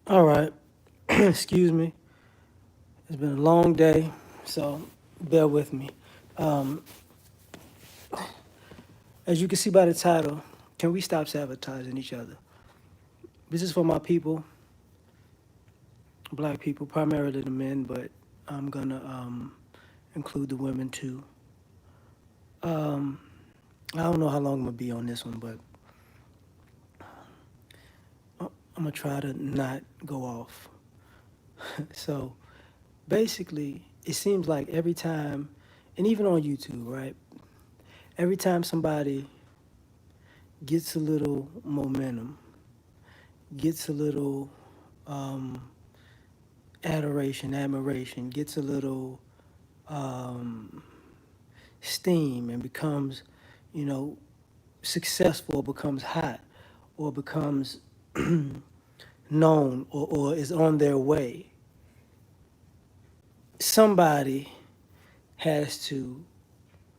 All right. Excuse me. It's been a long day, so bear with me. Um, as you can see by the title, can we stop sabotaging each other? This is for my people, black people, primarily the men, but I'm gonna include the women too. Um, I don't know how long I'm gonna be on this one, but I'm gonna try to not go off. So basically, it seems like every time, and even on YouTube, right? Every time somebody gets a little momentum, gets a little um, adoration, admiration, gets a little um, steam and becomes, you know, successful or becomes hot or becomes known or is on their way, somebody has to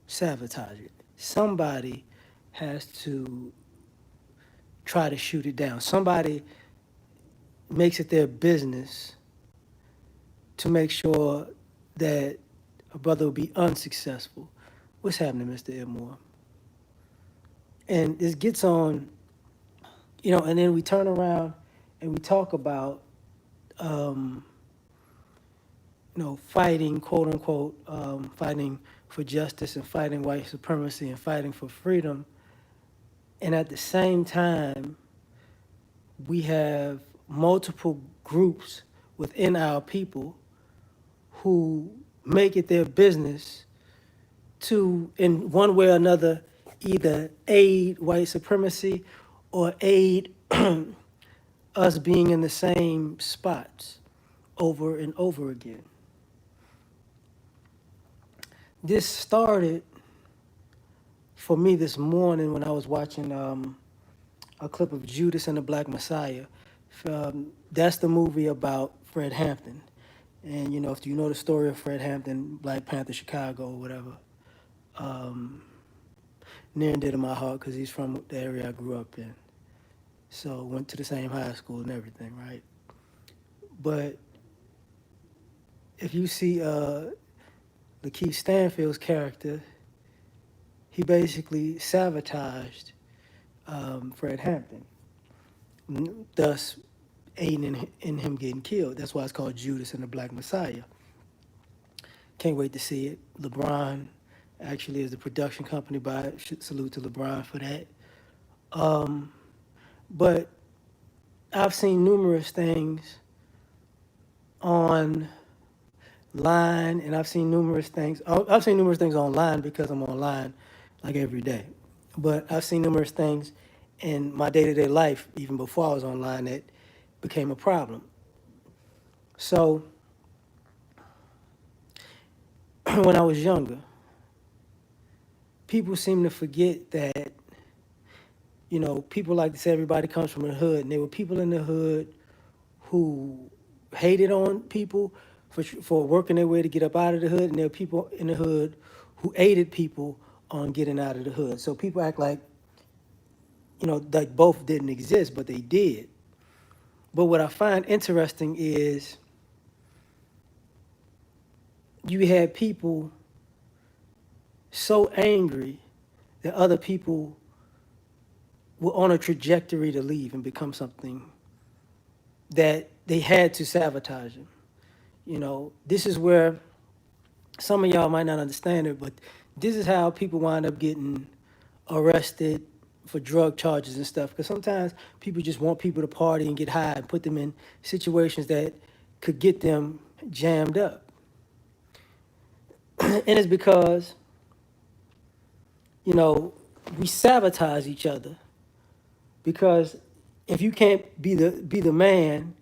sabotage it. Somebody has to try to shoot it down. Somebody makes it their business to make sure that a brother will be unsuccessful. What's happening, Mr. Edmore? And this gets on, and then we turn around and we talk about, um, fighting, quote unquote, fighting for justice and fighting white supremacy and fighting for freedom. And at the same time, we have multiple groups within our people who make it their business to, in one way or another, either aid white supremacy or aid us being in the same spots over and over again. This started for me this morning when I was watching a clip of Judas and the Black Messiah. That's the movie about Fred Hampton. And, if you know the story of Fred Hampton, Black Panther, Chicago, or whatever, um, near and dear to my heart because he's from the area I grew up in. So went to the same high school and everything, right? But if you see Lakeith Stanfield's character, he basically sabotaged Fred Hampton, thus aiding in him getting killed. That's why it's called Judas and the Black Messiah. Can't wait to see it. LeBron actually is the production company by it. Salute to LeBron for that. But I've seen numerous things online, and I've seen numerous things. I've seen numerous things online because I'm online like every day. But I've seen numerous things in my day-to-day life, even before I was online, that became a problem. So when I was younger, people seem to forget that, people like to say everybody comes from the hood, and there were people in the hood who hated on people for working their way to get up out of the hood, and there were people in the hood who aided people on getting out of the hood. So people act like, like both didn't exist, but they did. But what I find interesting is you had people so angry that other people were on a trajectory to leave and become something that they had to sabotage them. This is where some of y'all might not understand it, but this is how people wind up getting arrested for drug charges and stuff. Because sometimes people just want people to party and get high and put them in situations that could get them jammed up. And it's because, we sabotage each other. Because if you can't be the man,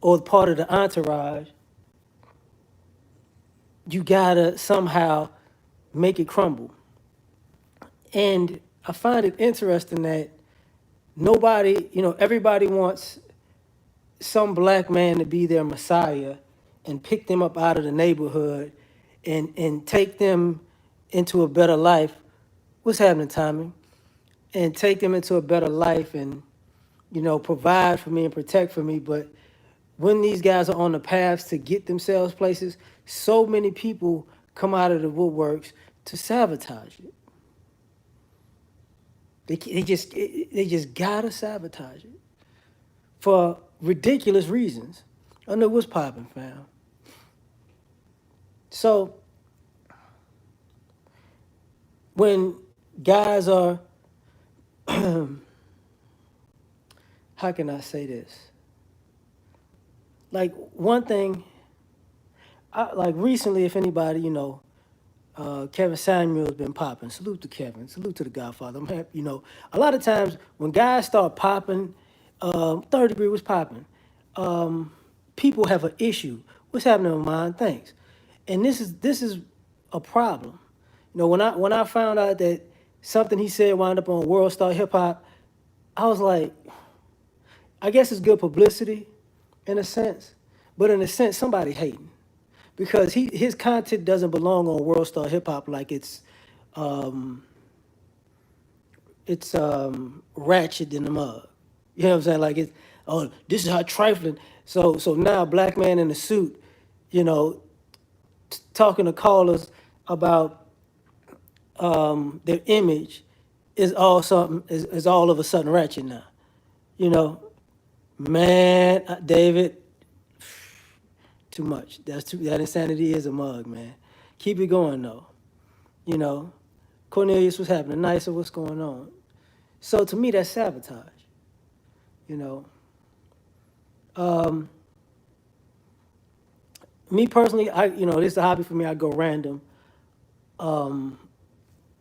or part of the entourage, you gotta somehow make it crumble. And I find it interesting that everybody wants some black man to be their messiah and pick them up out of the neighborhood and take them into a better life. What's happening, Tommy? And take them into a better life and provide for me and protect for me. But when these guys are on the paths to get themselves places, so many people come out of the woodworks to sabotage it. They just gotta sabotage it for ridiculous reasons. I know what's popping, fam. So when guys are, how can I say this? Like one thing, like recently, if anybody, Kevin Samuel's been popping. Salute to Kevin. Salute to the Godfather. I'm happy. A lot of times when guys start popping, Third Degree was popping. Um, People have an issue. What's happening with mine? Thanks. And this is a problem. When I found out that something he said wound up on World Star Hip Hop, I was like, I guess it's good publicity, in a sense, but in a sense, somebody hating because his content doesn't belong on World Star Hip Hop like um, it's ratchet in the mug. You know what I'm saying? Like it's, oh, this is how trifling. So now black man in a suit, you know, talking to callers about their image is all of a sudden ratchet now. You know, man, David, too much. That insanity is a mug, man. Keep it going though. You know, Cornelius, what's happening? Nicer, what's going on? So to me, that's sabotage. You know, um, me personally, this is a hobby for me. I go random. Um,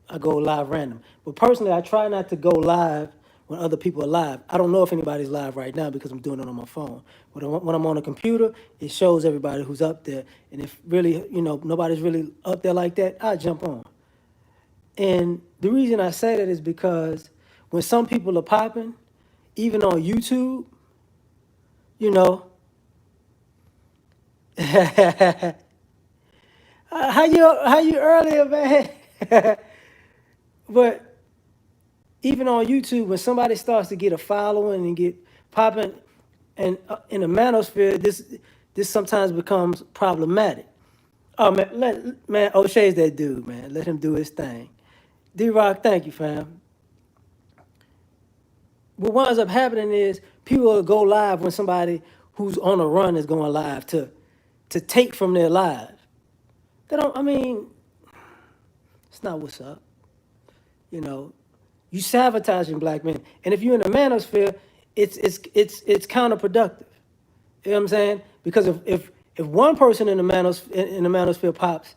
I go live random. But personally, I try not to go live when other people are live. I don't know if anybody's live right now because I'm doing it on my phone. When I'm on a computer, it shows everybody who's up there. And if really, nobody's really up there like that, I jump on. And the reason I say that is because when some people are popping, even on YouTube, you know, how you earlier, man? But even on YouTube, when somebody starts to get a following and get popping, and in the manosphere, this sometimes becomes problematic. Oh man, man, O'Shea's that dude, man. Let him do his thing. D-Rock, thank you, fam. What winds up happening is people will go live when somebody who's on a run is going live to take from their live. They don't. I mean, it's not what's up. You know, you sabotaging black men, and if you're in the manosphere, it's counterproductive. You know what I'm saying? Because if one person in the manosphere pops,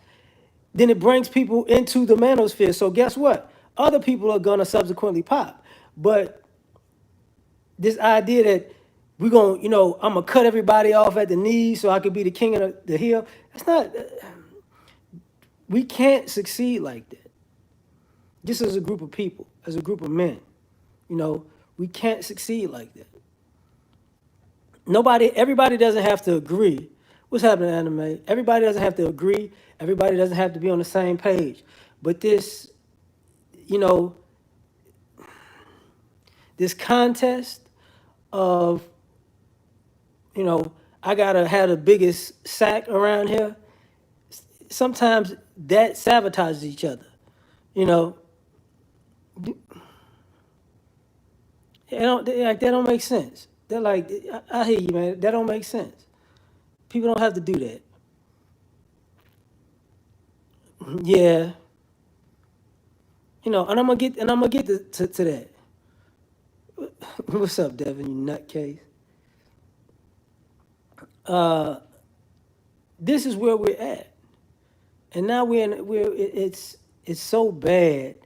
then it brings people into the manosphere. So guess what? Other people are gonna subsequently pop. But this idea that we're gonna, I'm gonna cut everybody off at the knees so I could be the king of the hill. That's not. We can't succeed like that. Just as a group of people, as a group of men, we can't succeed like that. Everybody doesn't have to agree. What's happening, anime? Everybody doesn't have to agree. Everybody doesn't have to be on the same page. But you know, this contest of, I gotta have the biggest sack around here. Sometimes that sabotages each other. You know, that don't make sense. They're like, I hear you, man. That don't make sense. People don't have to do that. Yeah, and I'm gonna get to that. What's up, Devin? You nutcase. Uh, this is where we're at, and now it's so bad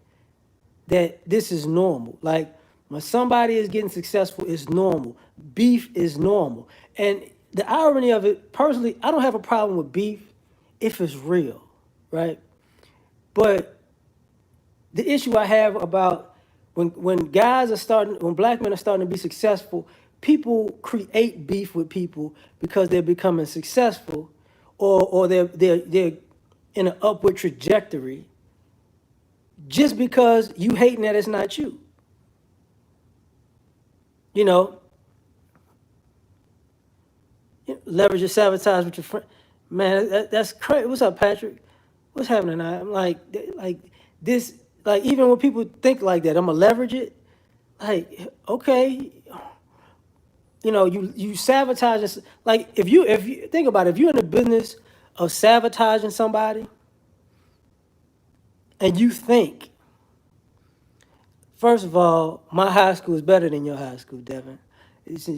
that this is normal. Like when somebody is getting successful, it's normal. Beef is normal, and the irony of it, personally, I don't have a problem with beef if it's real, right? But the issue I have about when black men are starting to be successful, people create beef with people because they're becoming successful, or they're in an upward trajectory, just because you hating that it's not you. You know, leverage your sabotage with your friend. Man, that's crazy. What's up, Patrick? What's happening? I'm like this. Like even when people think like that, I'm gonna leverage it. Like okay, you sabotage this. Like if you think about it, if you're in the business of sabotaging somebody, and you think, first of all, my high school is better than your high school, Devin. It's,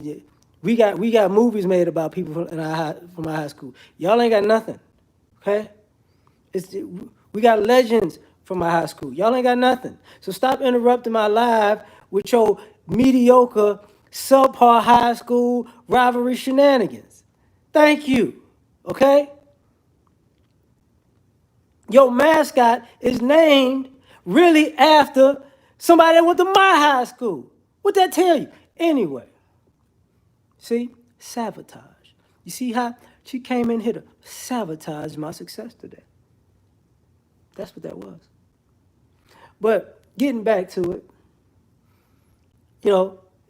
we got movies made about people from our high school. Y'all ain't got nothing, okay? We got legends from my high school. Y'all ain't got nothing. So stop interrupting my live with your mediocre, subpar high school rivalry shenanigans. Thank you. Okay? Your mascot is named really after somebody that went to my high school. What that tell you? Anyway, see? Sabotage. You see how she came in here to sabotage my success today? That's what that was. But getting back to it,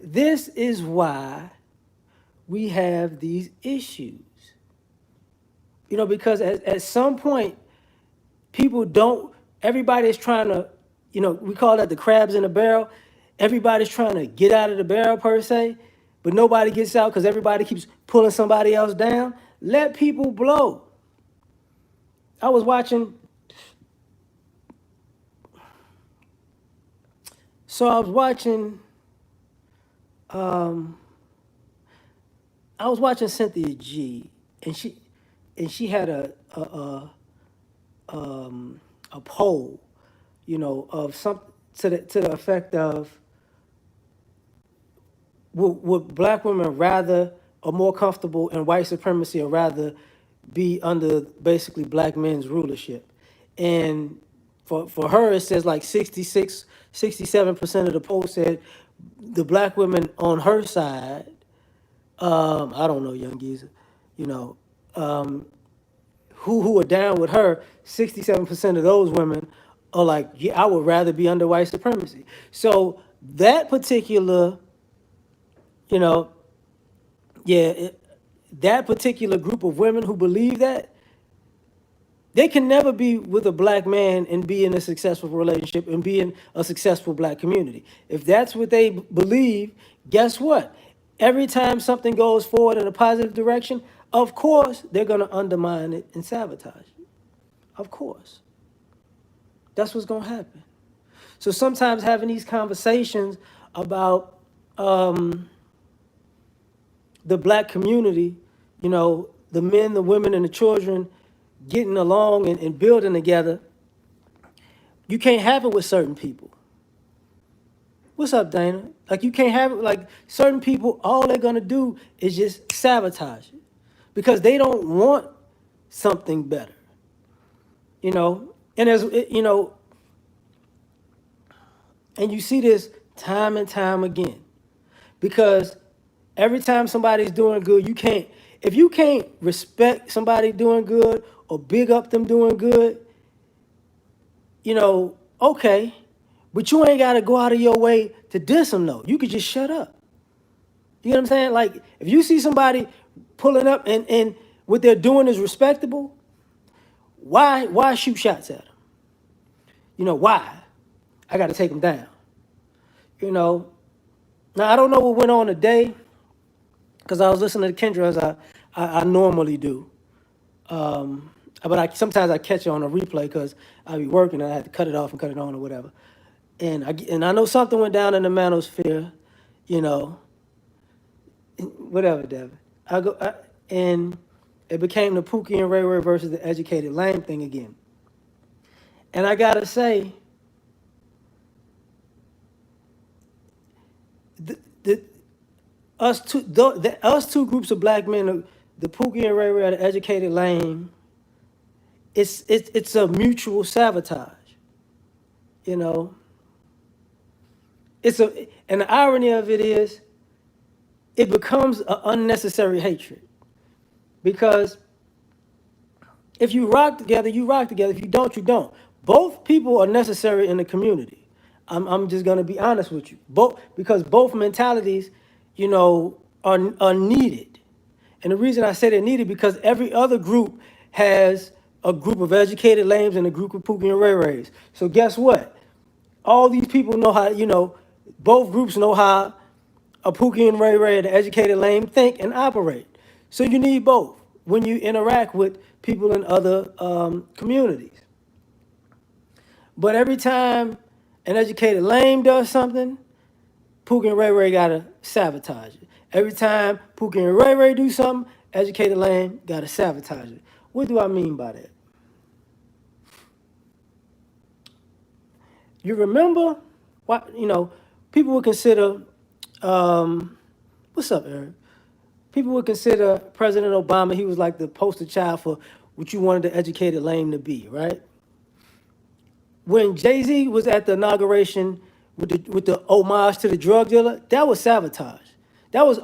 this is why we have these issues. Because at some point, people don't, everybody is trying to, we call that the crabs in the barrel. Everybody's trying to get out of the barrel per se, but nobody gets out because everybody keeps pulling somebody else down. Let people blow. I was watching, so I was watching, um, I was watching Cynthia G, and she had a poll, of some to the effect of would black women rather or more comfortable in white supremacy or rather be under basically black men's rulership, and for her it says like 67% of the poll said the black women on her side. I don't know, young geezer, you know, um, who are down with her. 67% of those women are like, yeah, I would rather be under white supremacy. So that particular, you know, yeah, that particular group of women who believe that, they can never be with a black man and be in a successful relationship and be in a successful black community. If that's what they believe, guess what? Every time something goes forward in a positive direction, of course, they're going to undermine it and sabotage it. Of course. That's what's going to happen. So sometimes having these conversations about the black community, the men, the women, and the children getting along and building together, you can't have it with certain people. What's up, Dana? Like you can't have it like certain people, all they're gonna do is just sabotage it because they don't want something better. And as and you see this time and time again. Because every time somebody's doing good, if you can't respect somebody doing good or big up them doing good, okay, but you ain't got to go out of your way to diss them, though. You could just shut up. You know what I'm saying? Like, if you see somebody pulling up and what they're doing is respectable, why shoot shots at them? Why? I got to take them down. Now, I don't know what went on today because I was listening to Kendra as I normally do. But sometimes I catch it on a replay because I be working and I had to cut it off and cut it on or whatever. And I know something went down in the manosphere, you know, whatever, Devin. And it became the Pookie and Ray Ray versus the Educated Lame thing again. And I gotta say, the us two groups of black men, the Pookie and Ray Ray, the Educated Lame, it's a mutual sabotage, you know. And the irony of it is, it becomes an unnecessary hatred because if you rock together, you rock together. If you don't, you don't. Both people are necessary in the community. I'm just gonna be honest with you. Because both mentalities, are needed. And the reason I say they're needed because every other group has a group of educated lames and a group of Pookie and Ray Rays. So guess what? All these people know how, both groups know how a Pookie and Ray Ray, the educated lame, think and operate. So you need both when you interact with people in other communities. But every time an educated lame does something, Pookie and Ray Ray gotta sabotage it. Every time Pookie and Ray Ray do something, educated lame gotta sabotage it. What do I mean by that? You remember what people would consider what's up, Eric? People would consider President Obama, he was like the poster child for what you wanted the educated lame to be, right? When Jay-Z was at the inauguration with the homage to the drug dealer, that was sabotage. That was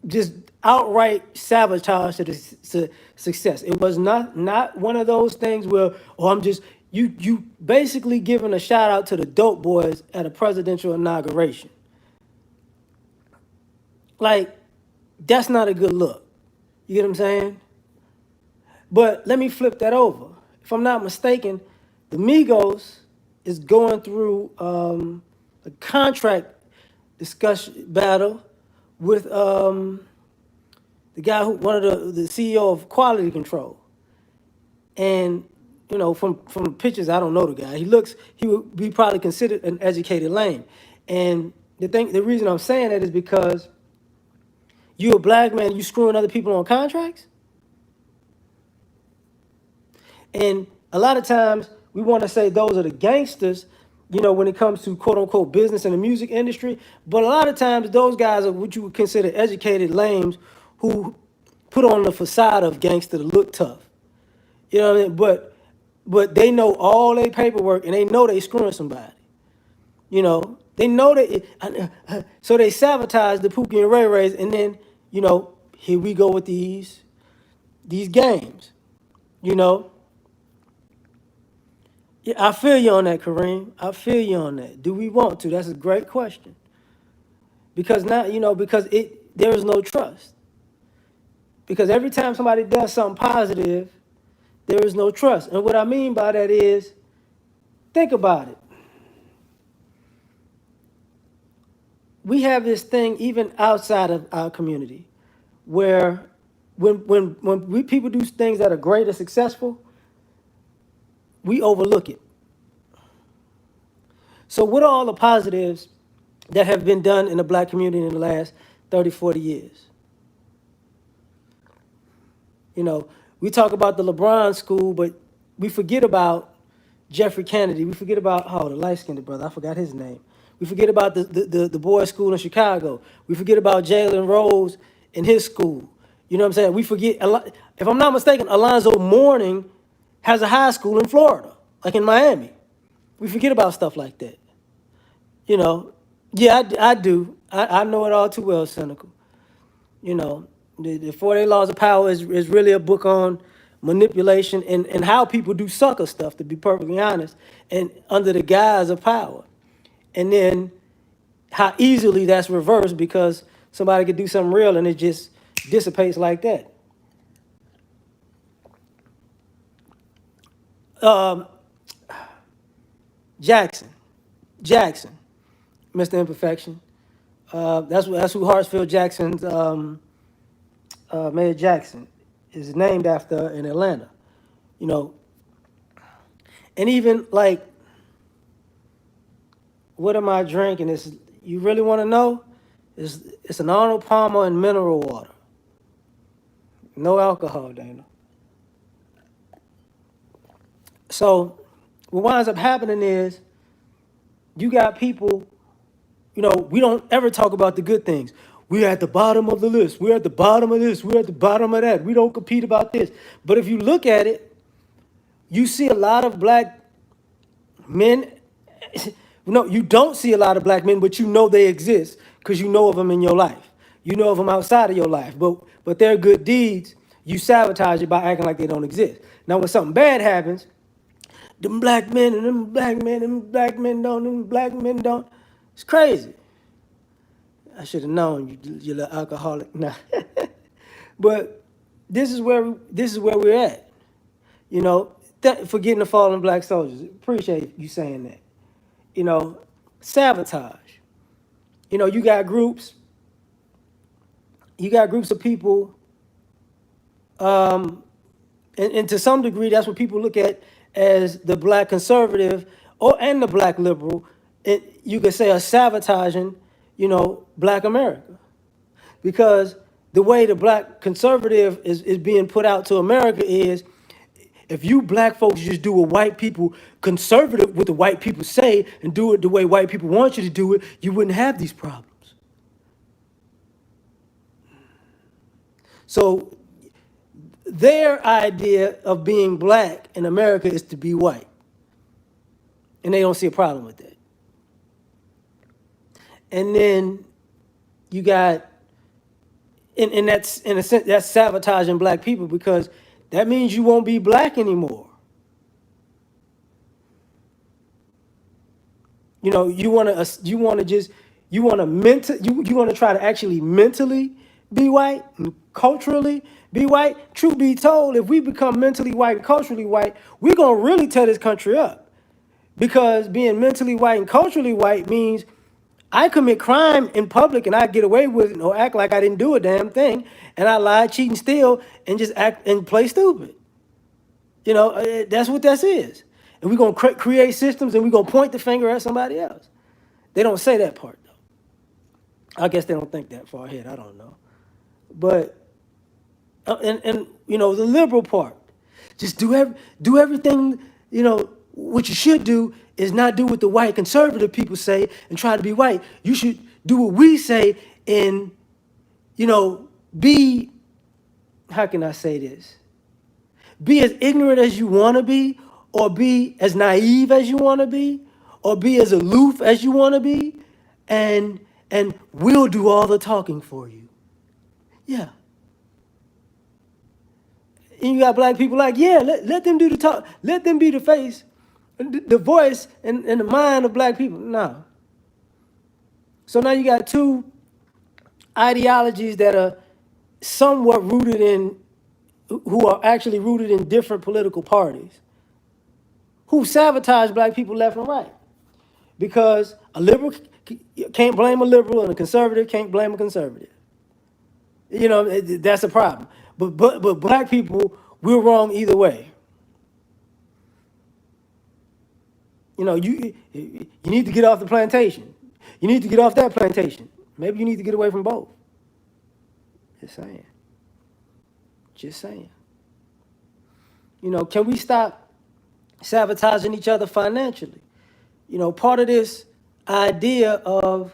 just outright sabotage to the success. It was not one of those things where, oh, I'm just you basically giving a shout out to the dope boys at a presidential inauguration. Like, that's not a good look. You get what I'm saying? But let me flip that over. If I'm not mistaken, the Migos is going through a contract discussion battle with the guy one of the CEO of Quality Control. And from the pictures, I don't know the guy. He would be probably considered an educated lame. And the reason I'm saying that is because you a black man, you screwing other people on contracts. And a lot of times we want to say those are the gangsters, when it comes to quote unquote business in the music industry. But a lot of times those guys are what you would consider educated lames who put on the facade of gangster to look tough. You know what I mean? But they know all their paperwork and they know they screwing somebody. They know that. So they sabotage the Pookie and Ray Rays, and then here we go with these games. Yeah, I feel you on that, Kareem. I feel you on that. Do we want to? That's a great question. Because now, because there is no trust. Because every time somebody does something positive, there is no trust. And what I mean by that is, think about it. We have this thing even outside of our community, where when people do things that are great or successful, we overlook it. So what are all the positives that have been done in the black community in the last 30, 40 years? We talk about the LeBron school, but we forget about Jeffrey Kennedy. We forget about, the light-skinned brother. I forgot his name. We forget about the boys' school in Chicago. We forget about Jalen Rose in his school. You know what I'm saying? We forget, if I'm not mistaken, Alonzo Mourning has a high school in Florida, like in Miami. We forget about stuff like that. Yeah, I do. I know it all too well, Cynical. The 48 Laws of Power is really a book on manipulation and how people do sucker stuff, to be perfectly honest, and under the guise of power. And then how easily that's reversed because somebody could do something real and it just dissipates like that. Um, Jackson, Mr. Imperfection. That's who Hartsfield Jackson's Mayor Jackson is named after in Atlanta. And even like, what am I drinking? You really want to know? It's an Arnold Palmer and mineral water. No alcohol, Dana. So what winds up happening is you got people, we don't ever talk about the good things. We're at the bottom of the list. We're at the bottom of this. We're at the bottom of that. We don't compete about this. But if you look at it, you see a lot of black men. No, you don't see a lot of black men, but you know they exist because you know of them in your life. You know of them outside of your life. But their good deeds, you sabotage it by acting like they don't exist. Now, when something bad happens, them black men and them black men don't. It's crazy. I should have known you little alcoholic. Nah. But this is where we're at. You know, forgetting the fallen black soldiers. Appreciate you saying that. You know, sabotage. You know, you got groups of people, um, and to some degree, that's what people look at as the black conservative and the black liberal. You could say are sabotaging, black America. Because the way the black conservative is being put out to America is, if you black folks just do what white people, conservative, what the white people say, and do it the way white people want you to do it, you wouldn't have these problems. So their idea of being black in America is to be white, and they don't see a problem with that. And then you got, and that's, in a sense, that's sabotaging black people, because that means you won't be black anymore. You want to try to actually mentally be white and culturally be white. Truth be told, if we become mentally white and culturally white, we're gonna really tear this country up. Because being mentally white and culturally white means I commit crime in public and I get away with it or act like I didn't do a damn thing, and I lie, cheat, and steal, and just act and play stupid. That's what this is. And we're going to create systems, and we're going to point the finger at somebody else. They don't say that part, though. I guess they don't think that far ahead. I don't know. But, the liberal part, just do everything, what you should do is not do what the white conservative people say and try to be white. You should do what we say and, be, how can I say this? Be as ignorant as you want to be, or be as naive as you want to be, or be as aloof as you want to be, and we'll do all the talking for you. Yeah. And you got black people like, yeah, let them do the talk. Let them be the face, the voice, and the mind of black people. No. So now you got two ideologies that are somewhat rooted in, who are actually rooted in different political parties, who sabotage black people left and right. Because a liberal can't blame a liberal, and a conservative can't blame a conservative. That's a problem. But black people, we're wrong either way. You need to get off the plantation. You need to get off that plantation. Maybe you need to get away from both. Just saying. Just saying. Can we stop sabotaging each other financially? Part of this idea of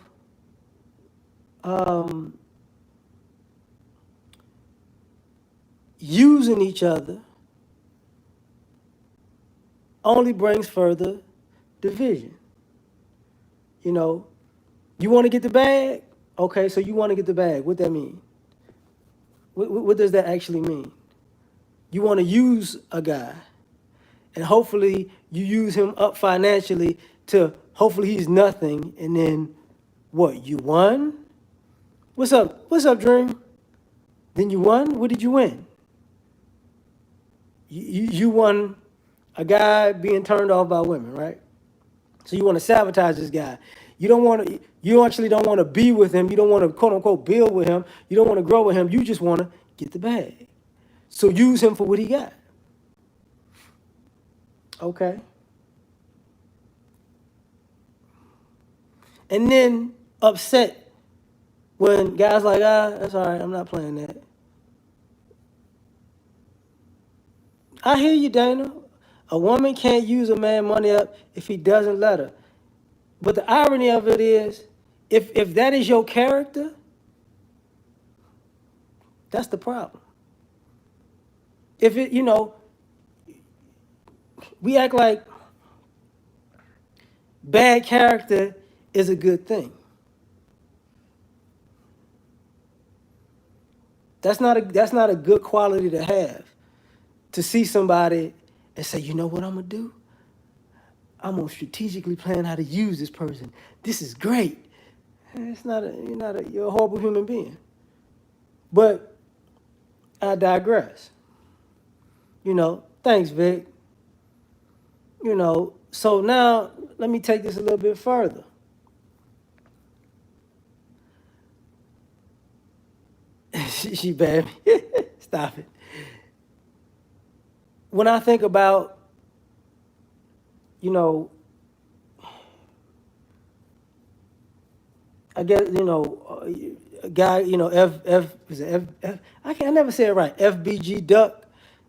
using each other only brings further division. You want to get the bag? Okay, so you want to get the bag. What that mean? What does that actually mean? You want to use a guy, and hopefully you use him up financially to hopefully he's nothing, and then what? You won? What's up? What's up, Dream? Then you won? What did you win? You won a guy being turned off by women, right? So you want to sabotage this guy. You actually don't want to be with him. You don't want to, quote unquote, build with him. You don't want to grow with him. You just want to get the bag. So use him for what he got. Okay. And then upset when guys like, that's all right, I'm not playing that. I hear you, Dana. A woman can't use a man money up if he doesn't let her. But the irony of it is, if that is your character, that's the problem. If it, we act like bad character is a good thing. That's not a good quality to have. To see somebody and say, you know what I'm gonna do? I'm gonna strategically plan how to use this person. This is great. It's not a, you're a horrible human being. But I digress. Thanks, Vic. So now let me take this a little bit further. She bad me. Stop it. When I think about, you know, I guess, a guy, is it I never say it right. FBG Duck,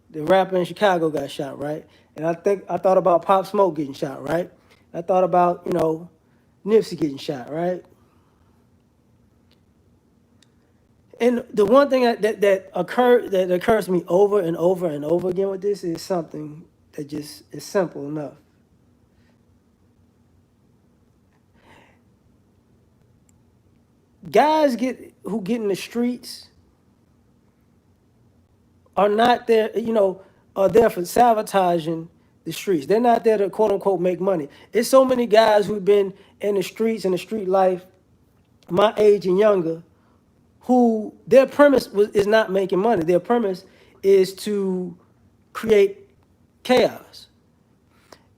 the rapper in Chicago, got shot, right? And I thought about Pop Smoke getting shot, right? I thought about, Nipsey getting shot, right? And the one thing that occurs to me over and over and over again with this is something that just is simple enough. Guys who get in the streets are not there, are there for sabotaging the streets. They're not there to quote unquote make money. It's so many guys who've been in the streets and the street life, my age and younger, who their premise is not making money. Their premise is to create chaos.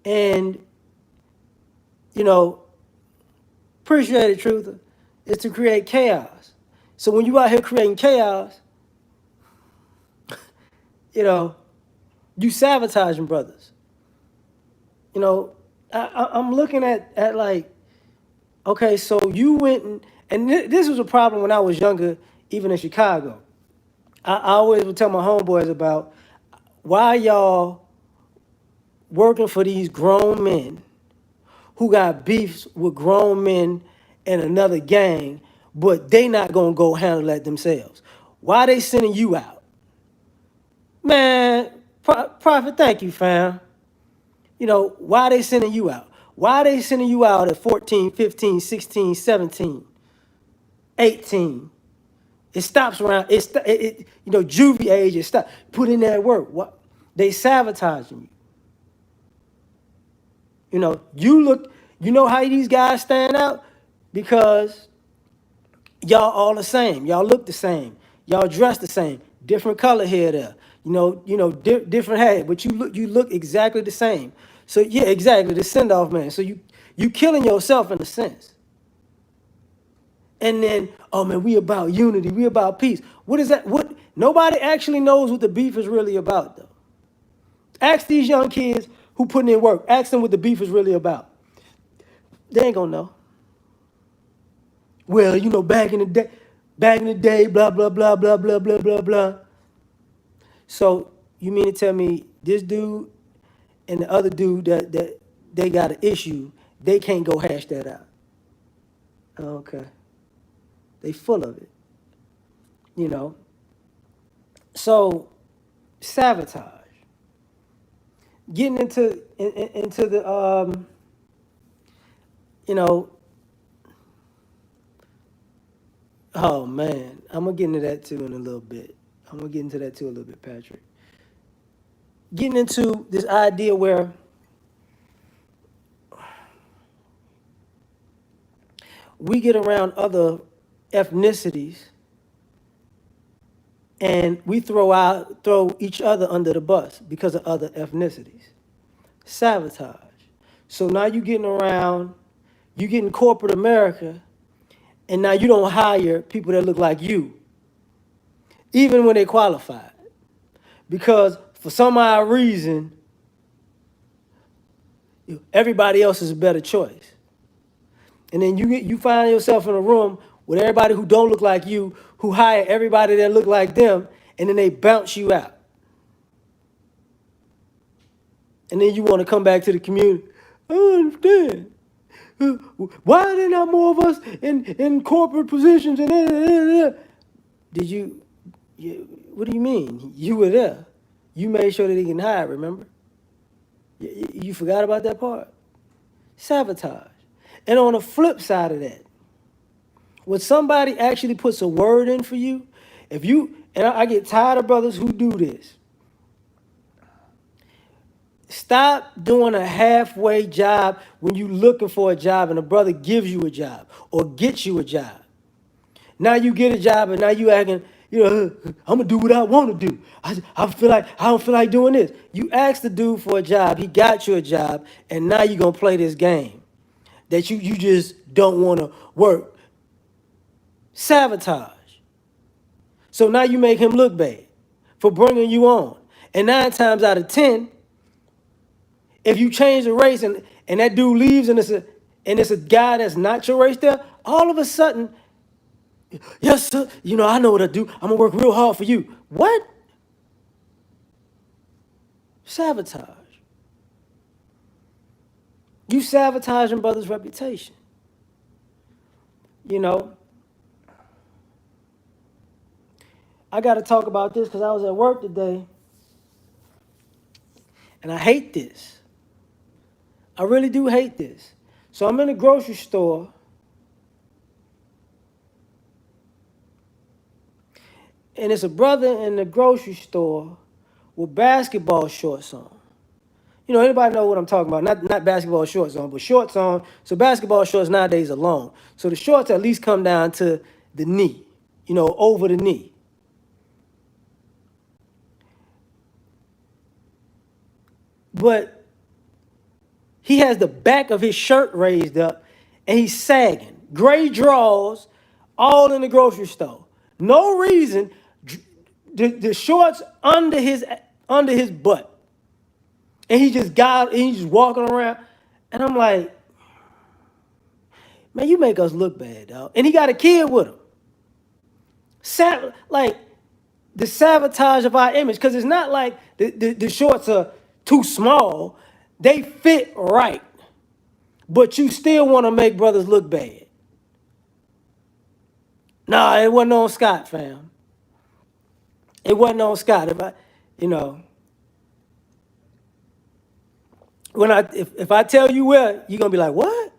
And, you know, appreciate it, truther, is to create chaos. So when you out here creating chaos, you know, you sabotaging brothers. I'm looking at like, okay, so you went and this was a problem when I was younger, even in Chicago. I always would tell my homeboys about why y'all working for these grown men who got beefs with grown men and another gang, but they not gonna go handle that themselves. Why they sending you out? Man, Prophet, thank you, fam. Why they sending you out? Why they sending you out at 14, 15, 16, 17, 18? It stops around, juvie age, it stop. Put in that work. What? They sabotaging you. You know how these guys stand out? Because y'all all the same. Y'all look the same. Y'all dress the same. Different color here there. Different hair, but you look exactly the same. So yeah, exactly, the send off man. So you killing yourself in a sense. And then, oh man, we about unity, we about peace. What is that? What nobody actually knows what the beef is really about though. Ask these young kids who putting in work. Ask them what the beef is really about. They ain't gonna know. Well, back in the day, blah blah blah blah blah blah blah blah. So you mean to tell me this dude and the other dude that they got an issue, they can't go hash that out? Okay, they full of it, you know. So sabotage, getting into the you know, oh man, I'm gonna get into that too in a little bit. I'm gonna get into that too a little bit, Patrick. Getting into this idea where we get around other ethnicities and we throw each other under the bus because of other ethnicities. Sabotage. So now you getting corporate America, and now you don't hire people that look like you, even when they qualified. Because for some odd reason, everybody else is a better choice. And then you find yourself in a room with everybody who don't look like you, who hire everybody that look like them, and then they bounce you out. And then you want to come back to the community. I don't understand. Why are there not more of us in corporate positions? Did what do you mean? You were there. You made sure that they can hire, remember? You forgot about that part? Sabotage. And on the flip side of that, when somebody actually puts a word in for you, and I get tired of brothers who do this. Stop doing a halfway job when you looking for a job and a brother gives you a job or gets you a job. Now you get a job and now you acting, I'm gonna do what I want to do. I feel like I don't feel like doing this. You asked the dude for a job, he got you a job, and now you gonna play this game that you just don't want to work. Sabotage. So now you make him look bad for bringing you on. And 9 times out of 10, if you change the race and that dude leaves and it's a guy that's not your race there, all of a sudden, yes, sir, I know what I do. I'm gonna work real hard for you. What? Sabotage. You sabotaging brother's reputation. You know, I gotta talk about this because I was at work today and I hate this. I really do hate this. So I'm in a grocery store and it's a brother in the grocery store with basketball shorts on. Anybody know what I'm talking about? Not basketball shorts on, but shorts on. So basketball shorts nowadays are long. So the shorts at least come down to the knee, over the knee. But he has the back of his shirt raised up and he's sagging. Gray drawers, all in the grocery store. No reason. The shorts under his butt. And he's just walking around. And I'm like, man, you make us look bad, dog. And he got a kid with him. Like the sabotage of our image, because it's not like the shorts are too small. They fit right. But you still want to make brothers look bad. Nah, it wasn't on Scott, fam. It wasn't on Scott. You know, if I tell you where, you're gonna be like, what?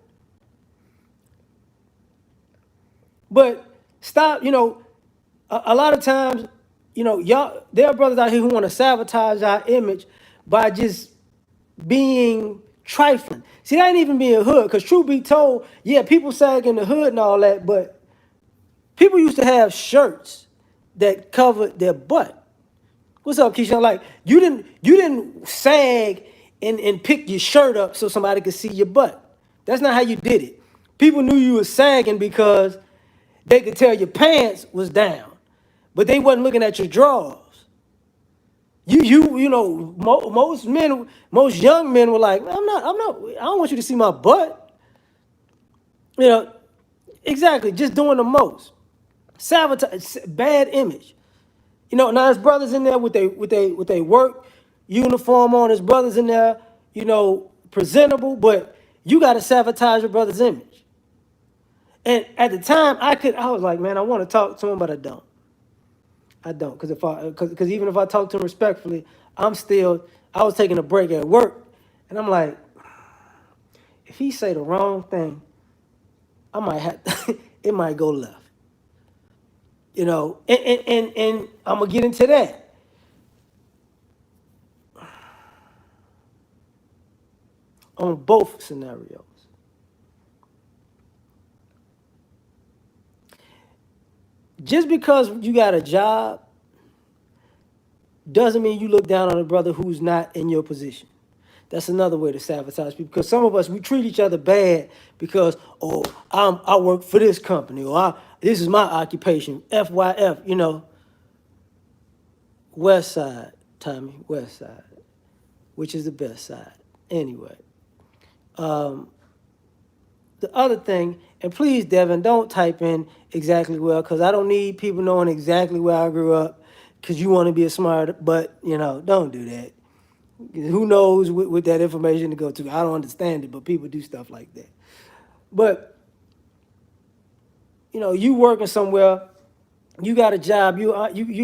But stop, a lot of times, there are brothers out here who want to sabotage our image by just being trifling. See, that ain't even being hood, because truth be told, yeah, people sag in the hood and all that, but people used to have shirts that covered their butt. What's up, Keisha? Like, you didn't sag and pick your shirt up so somebody could see your butt. That's not how you did it. People knew you was sagging because they could tell your pants was down, but they wasn't looking at your drawers. Most young men were like, I'm not, I don't want you to see my butt. You know, exactly, just doing the most. Sabotage, bad image. Now there's brothers in there with they work uniform on. There's brothers in there, presentable, but you got to sabotage your brother's image. And at the time, I was like, man, I want to talk to him, but I don't. Because even if I talk to him respectfully, I was taking a break at work, and I'm like, if he say the wrong thing, I might have, it might go left. And I'm gonna get into that. On both scenarios. Just because you got a job doesn't mean you look down on a brother who's not in your position. That's another way to sabotage people. Because some of us, we treat each other bad because, I work for this company, or this is my occupation, FYF, West Side, Tommy, West Side, which is the best side. Anyway, the other thing, and please, Devin, don't type in exactly where, because I don't need people knowing exactly where I grew up, because you want to be a smart, but, don't do that. Who knows with that information to go to? I don't understand it, but people do stuff like that. But, you working somewhere, you got a job, you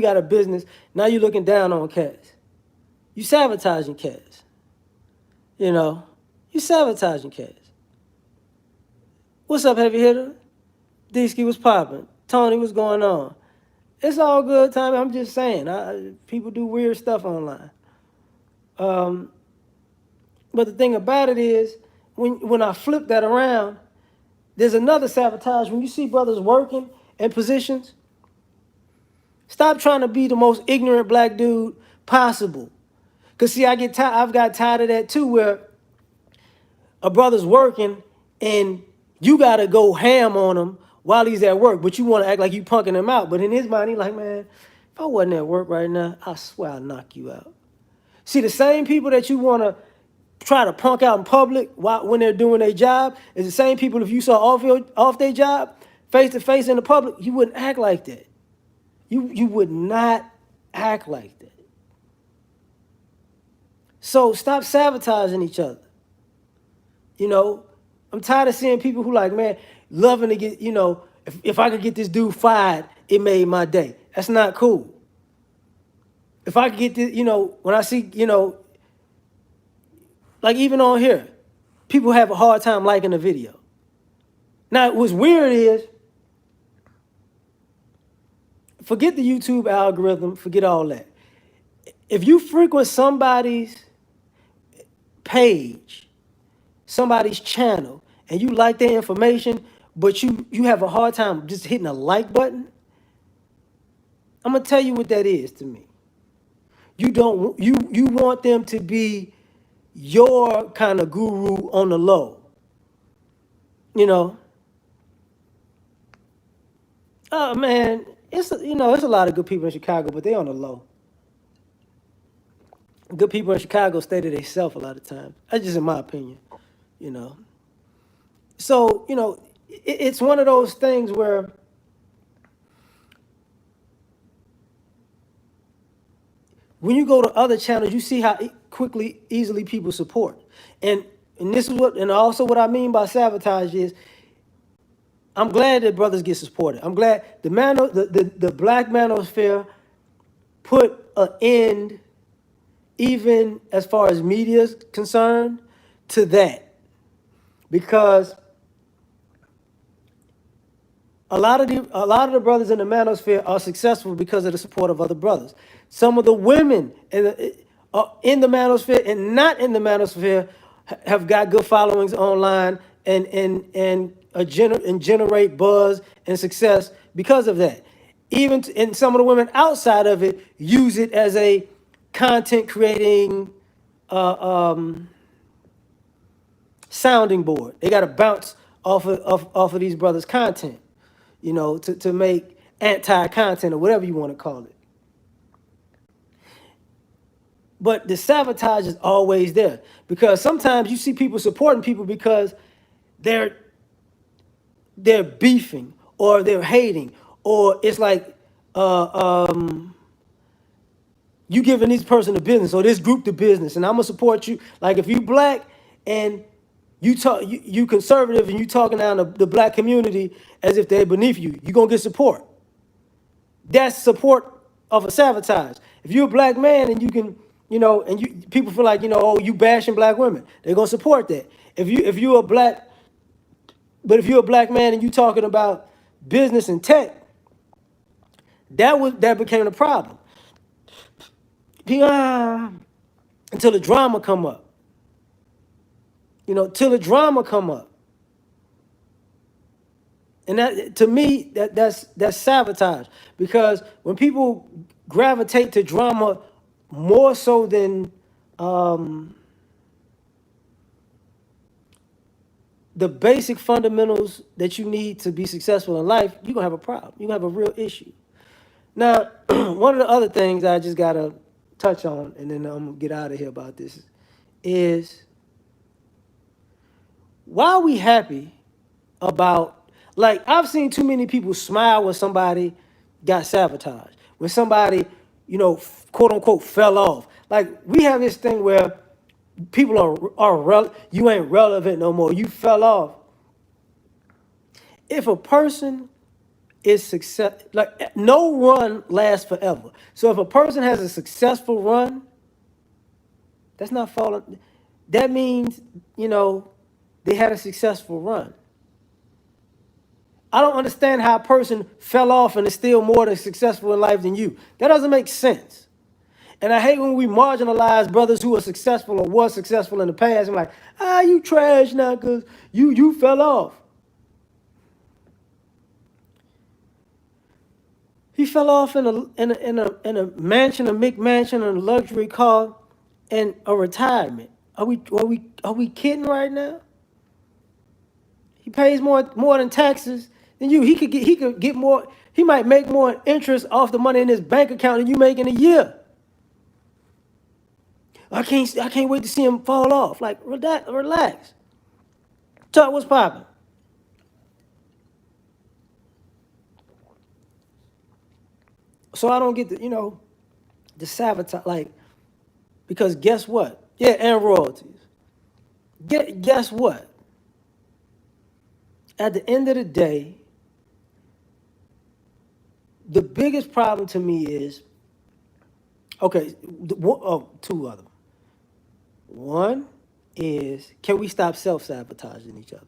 got a business, now you're looking down on cats. You sabotaging cats. You sabotaging cats. What's up, heavy hitter? D-Ski was popping. Tony, what's going on? It's all good, Tommy. I'm just saying. People do weird stuff online. But the thing about it is, when I flip that around, there's another sabotage. When you see brothers working in positions, stop trying to be the most ignorant black dude possible. Cause see, I've got tired of that too, where a brother's working and you gotta go ham on him while he's at work, but you want to act like you punking him out. But in his mind, he's like, man, if I wasn't at work right now, I swear I'd knock you out. See, the same people that you want to try to punk out in public when they're doing their job is the same people if you saw off their job face to face in the public, you wouldn't act like that. You would not act like that. So stop sabotaging each other. You know, I'm tired of seeing people who like, man, loving to get, if I could get this dude fired, it made my day. That's not cool. If I could get this, when I see, like even on here, people have a hard time liking a video. Now, what's weird is, forget the YouTube algorithm, forget all that. If you frequent somebody's page, somebody's channel, and you like their information, but you have a hard time just hitting a like button, I'm gonna tell you what that is to me. You want them to be your kind of guru on the low. You know, oh man, it's a lot of good people in Chicago, but they on the low. Good people in Chicago stay to themselves a lot of times. That's just in my opinion, you know. So, it's one of those things where when you go to other channels, you see how easily people support. And this is and also what I mean by sabotage is, I'm glad that brothers get supported. I'm glad the black manosphere put an end, even as far as media is concerned, to that. Because a lot of the brothers in the manosphere are successful because of the support of other brothers. Some of the women in the manosphere and not in the manosphere have got good followings online and generate buzz and success because of that. And some of the women outside of it use it as a content creating sounding board. They got to bounce off of these brothers' content, to make anti-content or whatever you want to call it. But the sabotage is always there, because sometimes you see people supporting people because they're beefing or they're hating, or it's like you giving this person the business or this group the business, and I'm gonna support you. Like if you black and you conservative and you talking down the black community as if they're beneath you, you're gonna get support. That's support of a sabotage. If you're a black man and you can, people feel like, oh, you bashing black women, they're gonna support that. If you're a black man and you talking about business and tech, that became a problem. Until the drama come up. Till the drama come up. And that, to me, that's sabotage. Because when people gravitate to drama more so than the basic fundamentals that you need to be successful in life, you're gonna have a problem. You're gonna have a real issue. Now, one of the other things I just gotta touch on, and then I'm gonna get out of here about this, is why are we happy about, like, I've seen too many people smile when somebody got sabotaged, when somebody, quote unquote, fell off. Like, we have this thing where people you ain't relevant no more. You fell off. If a person is success, like, no run lasts forever. So if a person has a successful run, that's not falling. That means, they had a successful run. I don't understand how a person fell off and is still more than successful in life than you. That doesn't make sense. And I hate when we marginalize brothers who are successful or was successful in the past. I'm like, you trash now because you fell off. He fell off in a mansion, a McMansion, and a luxury car, and a retirement. Are we kidding right now? He pays more than taxes than you. He could get more. He might make more interest off the money in his bank account than you make in a year. I can't wait to see him fall off. Like, relax. Talk, what's popping? So I don't get the sabotage, like, because guess what? Yeah, and royalties. Guess what? At the end of the day, the biggest problem to me is, okay, two other. One is, can we stop self-sabotaging each other?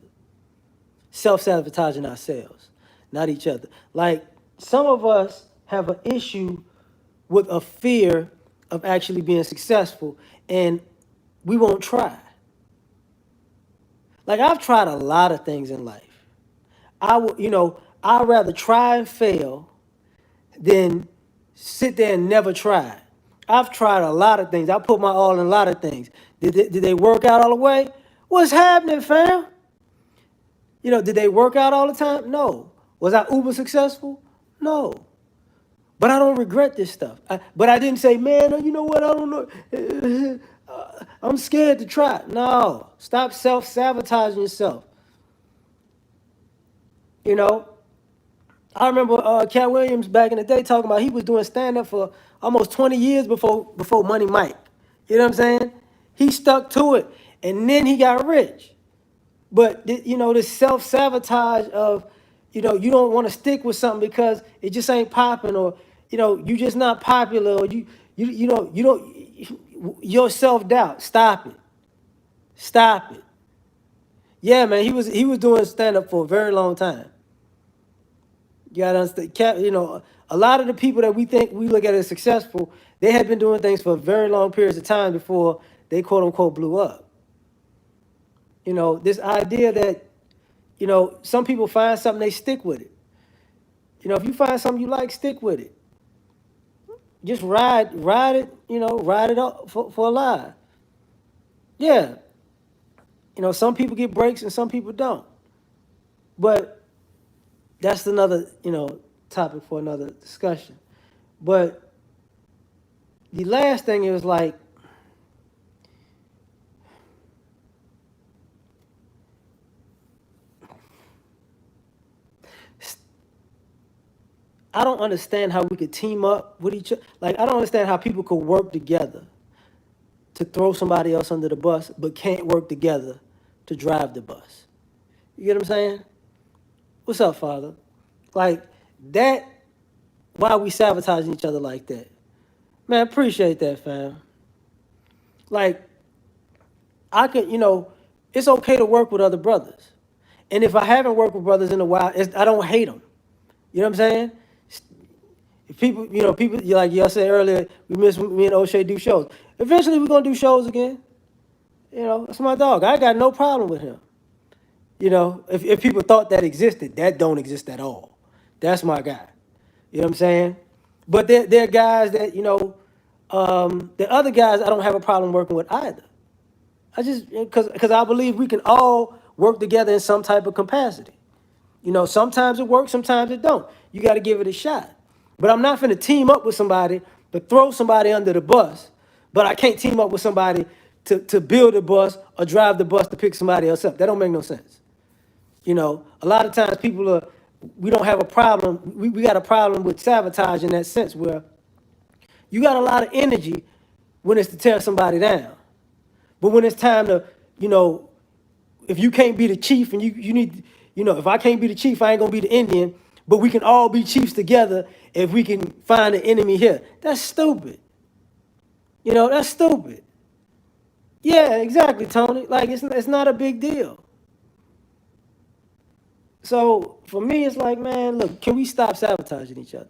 Self-sabotaging ourselves, not each other. Like, some of us have an issue with a fear of actually being successful, and we won't try. Like, I've tried a lot of things in life. I'd rather try and fail than sit there and never try. I've tried a lot of things. I put my all in a lot of things. Did they work out all the way? What's happening, fam? Did they work out all the time? No. Was I uber successful? No. But I don't regret this stuff. But I didn't say, man, you know what? I don't know. I'm scared to try. No. Stop self-sabotaging yourself. You know, I remember Cat Williams back in the day talking about he was doing stand-up for almost 20 years before Money Mike. You know what I'm saying? He stuck to it, and then he got rich. But this self-sabotage of, you don't want to stick with something because it just ain't popping, or you just not popular, or you don't your self-doubt. Stop it. Stop it. Yeah, man, he was doing stand-up for a very long time. You gotta understand, a lot of the people that we look at as successful, they had been doing things for very long periods of time before they quote unquote blew up. This idea that, some people find something, they stick with it. If you find something you like, stick with it. Just ride it, ride it up for a life. Yeah. Some people get breaks and some people don't. But that's another, topic for another discussion. But the last thing is, like, I don't understand how we could team up with each other. Like, I don't understand how people could work together to throw somebody else under the bus, but can't work together to drive the bus. You get what I'm saying? What's up, Father? Like, that, why we sabotaging each other like that? Man, appreciate that, fam. Like, I could, it's okay to work with other brothers. And if I haven't worked with brothers in a while, I don't hate them. You know what I'm saying? If people, like y'all said earlier, we miss me and O'Shea do shows. Eventually, we're gonna do shows again. That's my dog. I got no problem with him. If people thought that existed, that don't exist at all. That's my guy. You know what I'm saying? But there are guys that, the other guys I don't have a problem working with either. I just, because I believe we can all work together in some type of capacity. Sometimes it works, sometimes it don't. You got to give it a shot. But I'm not finna team up with somebody to throw somebody under the bus, but I can't team up with somebody to build a bus or drive the bus to pick somebody else up. That don't make no sense. A lot of times we don't have a problem. We got a problem with sabotage in that sense, where you got a lot of energy when it's to tear somebody down. But when it's time to, if you can't be the chief and you need, if I can't be the chief, I ain't gonna be the Indian, but we can all be chiefs together if we can find an enemy here. That's stupid. That's stupid. Yeah, exactly, Tony. Like, it's not a big deal. So for me, it's like, man, look, can we stop sabotaging each other?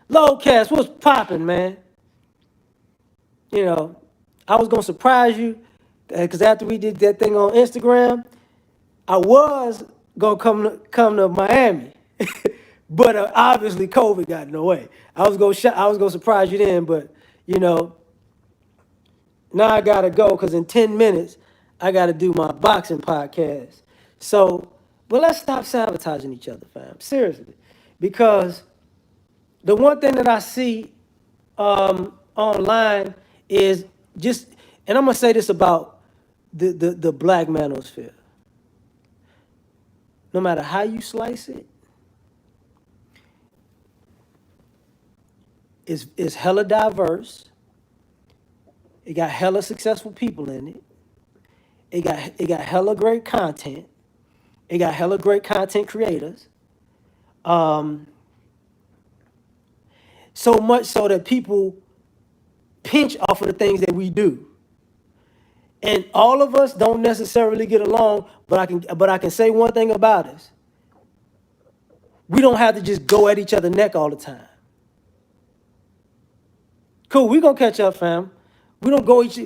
Low cast, what's popping, man? You know, I was gonna surprise you because after we did that thing on Instagram, I was gonna come to Miami, but obviously COVID got in the way. I was gonna surprise you then, but you know, now I gotta go because in 10 minutes I gotta do my boxing podcast. So, but let's stop sabotaging each other, fam. Seriously, because the one thing that I see online is just, and I'm gonna say this about the black manosphere. No matter how you slice it, it's hella diverse. It got hella successful people in it. It got hella great content. It got hella great content creators. Um, so much so that people pinch off of the things that we do. And all of us don't necessarily get along, but I can say one thing about us. We don't have to just go at each other's neck all the time. Cool, we gonna catch up, fam. We don't go each,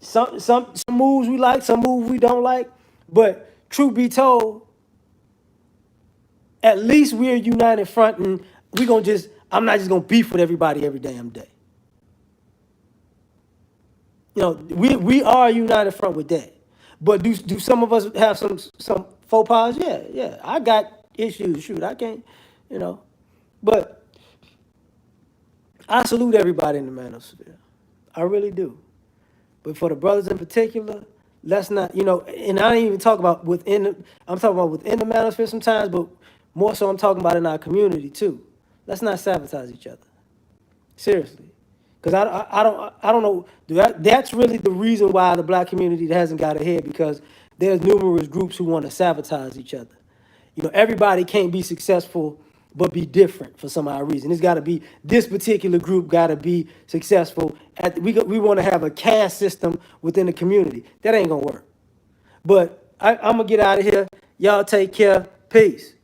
some moves we like, some moves we don't like. But truth be told, at least we're united front, and we gonna just. I'm not just gonna beef with everybody every damn day. We are united front with that. But do some of us have some faux pas? Yeah, yeah. I got issues. Shoot, I can't, you know. But I salute everybody in the manosphere. I really do. But for the brothers in particular, let's not, and I didn't even talk about I'm talking about within the manosphere sometimes, but more so I'm talking about in our community too. Let's not sabotage each other. Seriously. Because I don't know, that's really the reason why the black community hasn't got ahead, because there's numerous groups who want to sabotage each other. Everybody can't be successful but be different for some odd reason. It's got to be this particular group got to be successful. We want to have a caste system within the community. That ain't gonna work. But I'm gonna get out of here. Y'all take care. Peace.